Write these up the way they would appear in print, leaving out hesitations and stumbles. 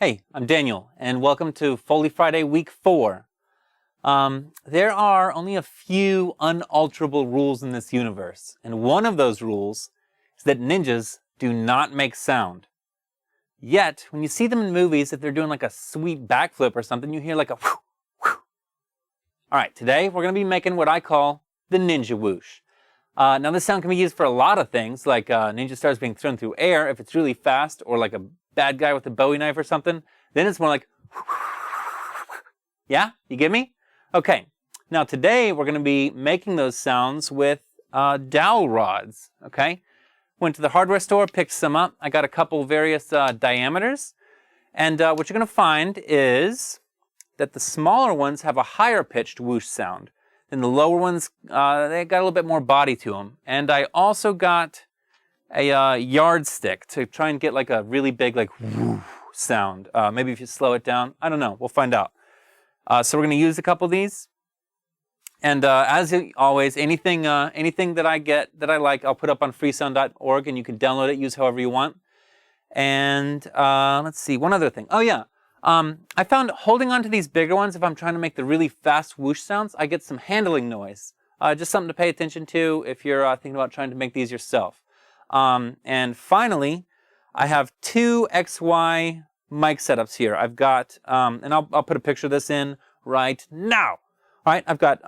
Hey, I'm Daniel, and welcome to Foley Friday Week 4. There are only a few unalterable rules in this universe, and one of those rules is that ninjas do not make sound. Yet, when you see them in movies, if they're doing like a sweet backflip or something, you hear like a whoosh, whoosh. Alright, today we're going to be making what I call the Ninja Whoosh. Now this sound can be used for a lot of things, like ninja stars being thrown through air if it's really fast, or like a bad guy with a Bowie knife or something. Then it's more like, yeah, you get me? Okay, now today we're going to be making those sounds with dowel rods, okay? Went to the hardware store, picked some up. I got a couple various diameters. And what you're going to find is that the smaller ones have a higher pitched whoosh sound. And the lower ones, they got a little bit more body to them. And I also got a yardstick to try and get like a really big like whoo sound. Maybe if you slow it down, I don't know, we'll find out. So we're going to use a couple of these. And as always, anything that I get that I like, I'll put up on freesound.org, and you can download it, use however you want. And let's see, one other thing. Oh yeah. I found holding on to these bigger ones, if I'm trying to make the really fast whoosh sounds, I get some handling noise. Just something to pay attention to if you're thinking about trying to make these yourself. And finally, I have two XY mic setups here. I've got, and I'll put a picture of this in right now. All right, I've got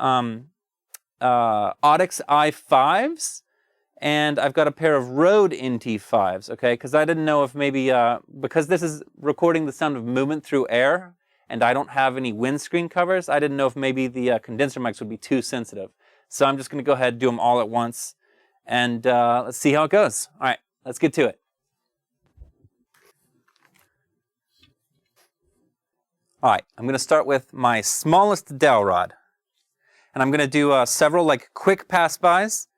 Audix i5s, and I've got a pair of Rode NT5s, okay? Because I didn't know if maybe, because this is recording the sound of movement through air, and I don't have any windscreen covers, I didn't know if maybe the condenser mics would be too sensitive. So I'm just going to go ahead and do them all at once, and let's see how it goes. All right, let's get to it. All right, I'm going to start with my smallest dowel rod. And I'm going to do several like quick pass-bys,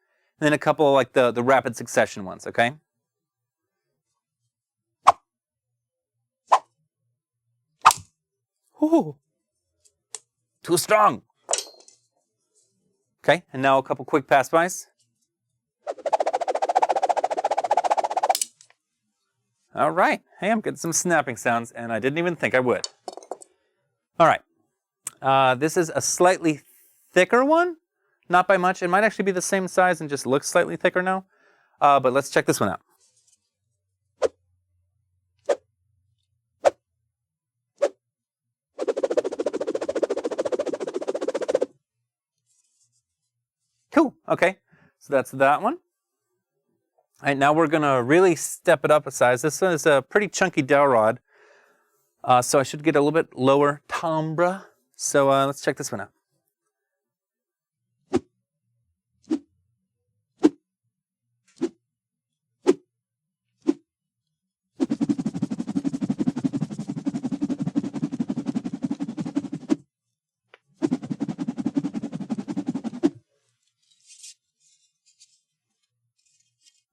and then a couple like the rapid succession ones, okay? Ooh, too strong. Okay, and now a couple quick pass-bys. All right, hey, I'm getting some snapping sounds, and I didn't even think I would. All right, this is a slightly thicker one, not by much. It might actually be the same size and just looks slightly thicker now. But let's check this one out. Cool, okay, so that's that one. All right, now we're gonna really step it up a size. This one is a pretty chunky dowel rod. So I should get a little bit lower timbre. So let's check this one out.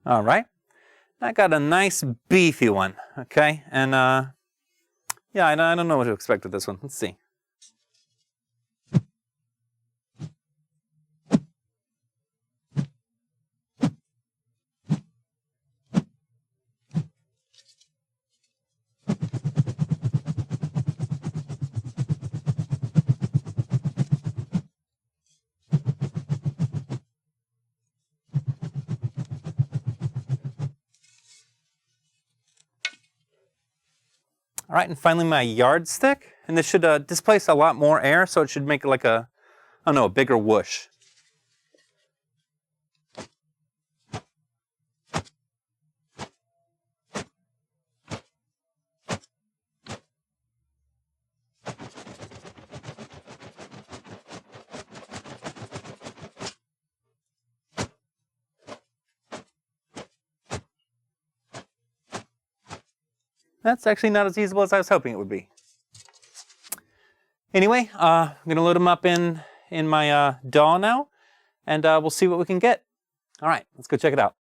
All right, I got a nice beefy one, okay? And yeah, I don't know what to expect with this one. Let's see. All right, and finally my yardstick, and this should displace a lot more air, so it should make like a, I don't know, a bigger whoosh. That's actually not as easy as I was hoping it would be. Anyway, I'm going to load them up in my DAW now, and we'll see what we can get. All right, let's go check it out.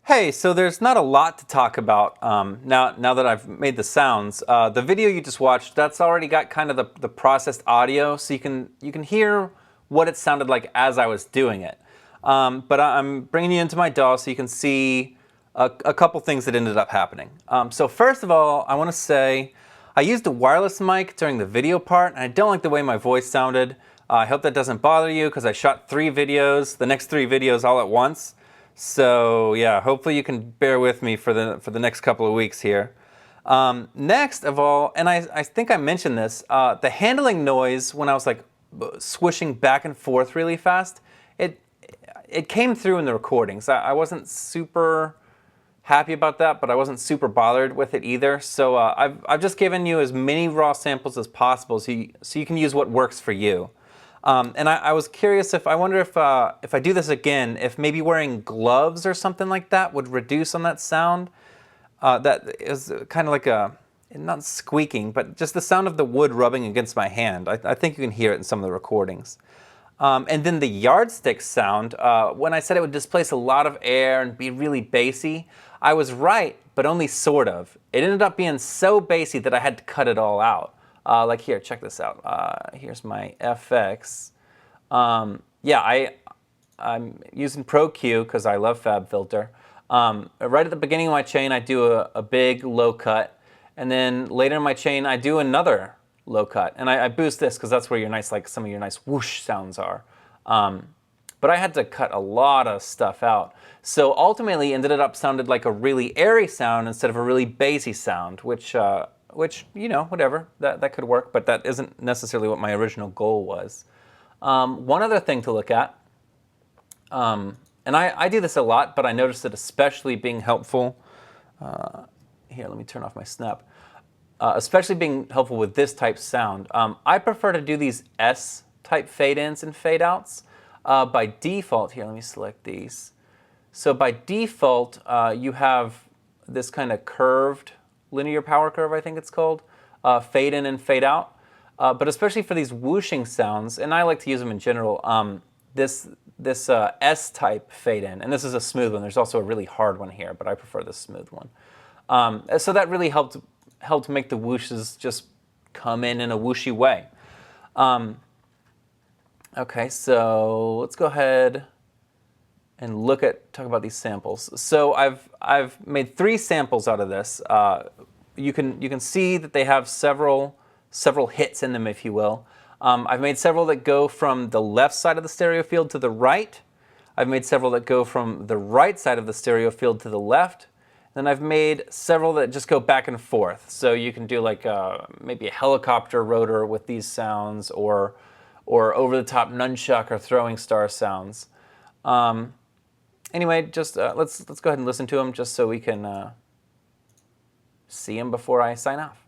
Hey, so there's not a lot to talk about now that I've made the sounds. The video you just watched, that's already got kind of the processed audio, so you can hear what it sounded like as I was doing it. But I'm bringing you into my DAW so you can see a couple things that ended up happening. So first of all, I want to say I used a wireless mic during the video part, and I don't like the way my voice sounded. I hope that doesn't bother you because I shot 3 videos, the next 3 videos all at once. So yeah, hopefully you can bear with me for the next couple of weeks here. Next of all, and I think I mentioned this, the handling noise when I was like swishing back and forth really fast, it came through in the recordings. I wasn't super happy about that, but I wasn't super bothered with it either. So I've just given you as many raw samples as possible so you can use what works for you. And I was curious I wonder if I do this again, if maybe wearing gloves or something like that would reduce on that sound. That is kind of like not squeaking, but just the sound of the wood rubbing against my hand. I think you can hear it in some of the recordings. And then the yardstick sound, when I said it would displace a lot of air and be really bassy, I was right, but only sort of. It ended up being so bassy that I had to cut it all out. Like here, check this out. Here's my FX. Yeah, I'm using Pro Q because I love FabFilter. Right at the beginning of my chain, I do a big low cut, and then later in my chain, I do another low cut, and I boost this because that's where your nice, like some of your nice whoosh sounds are. But I had to cut a lot of stuff out, so ultimately ended up sounded like a really airy sound instead of a really bassy sound, which you know, whatever, that could work, but that isn't necessarily what my original goal was. One other thing to look at. And I do this a lot, but I noticed it especially being helpful. Here, let me turn off my snap. Especially being helpful with this type sound. I prefer to do these S-type fade-ins and fade-outs. By default, here, let me select these. So by default, you have this kind of curved linear power curve, I think it's called, fade-in and fade-out. But especially for these whooshing sounds, and I like to use them in general, this S-type fade-in, and this is a smooth one. There's also a really hard one here, but I prefer the smooth one. So that really helped make the whooshes just come in a whooshy way. Okay, so let's go ahead and talk about these samples. So I've made 3 samples out of this. You can see that they have several hits in them, if you will. I've made several that go from the left side of the stereo field to the right. I've made several that go from the right side of the stereo field to the left. Then I've made several that just go back and forth. So you can do like maybe a helicopter rotor with these sounds, or over-the-top nunchuck or throwing star sounds. Anyway, just let's go ahead and listen to them just so we can see them before I sign off.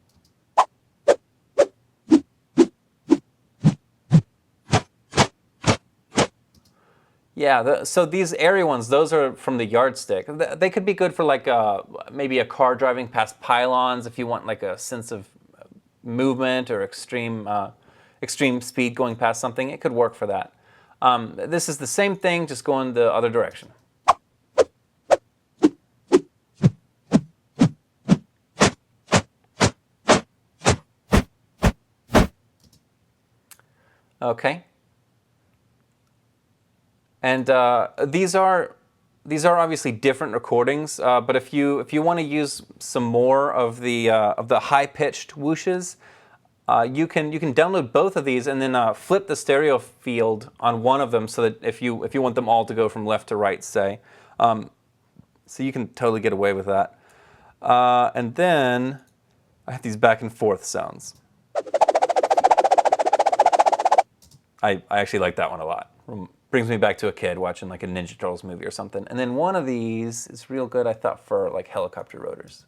Yeah, so these airy ones, those are from the yardstick. They could be good for like maybe a car driving past pylons if you want like a sense of movement or extreme speed going past something. It could work for that. This is the same thing, just going the other direction. Okay. And these are obviously different recordings, but if you want to use some more of the high-pitched whooshes, you can download both of these and then flip the stereo field on one of them so that if you want them all to go from left to right, say, so you can totally get away with that. And then I have these back and forth sounds. I actually like that one a lot. Brings me back to a kid watching like a Ninja Turtles movie or something. And then one of these is real good, I thought, for like helicopter rotors.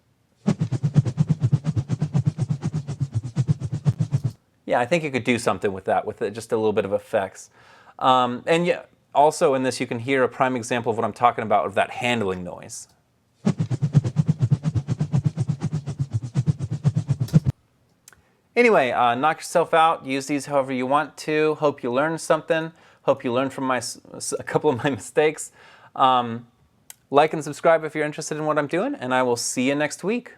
Yeah, I think you could do something with that, with just a little bit of effects. And yeah, also in this you can hear a prime example of what I'm talking about, of that handling noise. Anyway, knock yourself out. Use these however you want to. Hope you learned something. Hope you learned from a couple of my mistakes. Like and subscribe if you're interested in what I'm doing, and I will see you next week.